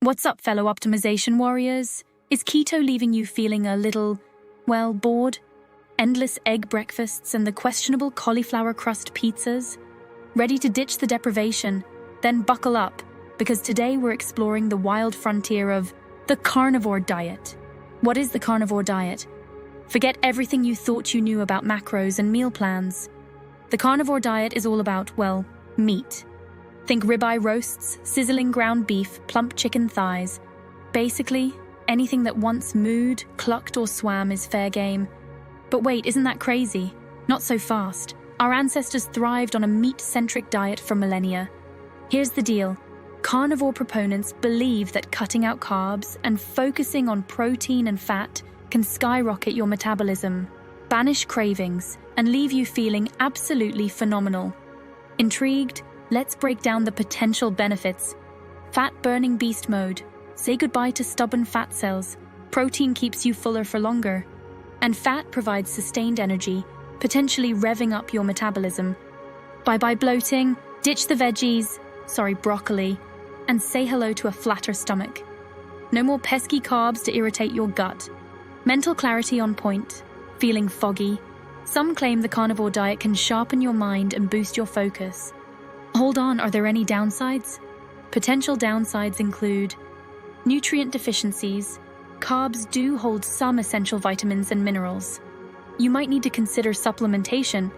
What's up, fellow optimization warriors? Is keto leaving you feeling a little, well, bored? Endless egg breakfasts and the questionable cauliflower crust pizzas? Ready to ditch the deprivation? Then buckle up, because today we're exploring the wild frontier of the carnivore diet. What is the carnivore diet? Forget everything you thought you knew about macros and meal plans. The carnivore diet is all about, well, meat. Think ribeye roasts, sizzling ground beef, plump chicken thighs. Basically, anything that once mooed, clucked, or swam is fair game. But wait, isn't that crazy? Not so fast. Our ancestors thrived on a meat-centric diet for millennia. Here's the deal. Carnivore proponents believe that cutting out carbs and focusing on protein and fat can skyrocket your metabolism, banish cravings, and leave you feeling absolutely phenomenal. Intrigued? Let's break down the potential benefits. Fat-burning beast mode. Say goodbye to stubborn fat cells. Protein keeps you fuller for longer. And fat provides sustained energy, potentially revving up your metabolism. Bye-bye bloating, ditch the veggies, broccoli, and say hello to a flatter stomach. No more pesky carbs to irritate your gut. Mental clarity on point, feeling foggy. Some claim the carnivore diet can sharpen your mind and boost your focus. Hold on, are there any downsides? Potential downsides include nutrient deficiencies. Carbs do hold some essential vitamins and minerals. You might need to consider supplementation.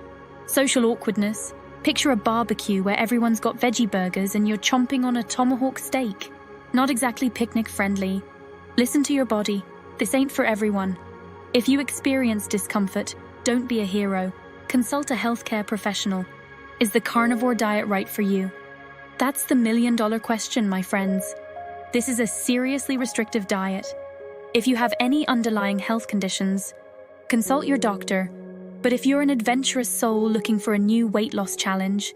Social awkwardness. Picture a barbecue where everyone's got veggie burgers and you're chomping on a tomahawk steak. Not exactly picnic friendly. Listen to your body. This ain't for everyone. If you experience discomfort, don't be a hero. Consult a healthcare professional. Is the carnivore diet right for you? That's the million-dollar question, my friends. This is a seriously restrictive diet. If you have any underlying health conditions, consult your doctor. But if you're an adventurous soul looking for a new weight loss challenge,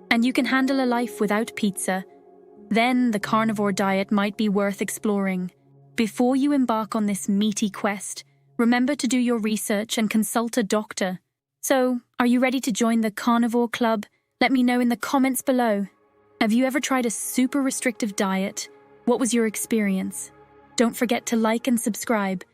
and you can handle a life without pizza, then the carnivore diet might be worth exploring. Before you embark on this meaty quest, remember to do your research and consult a doctor. So, are you ready to join the carnivore club? Let me know in the comments below. Have you ever tried a super restrictive diet? What was your experience? Don't forget to like and subscribe.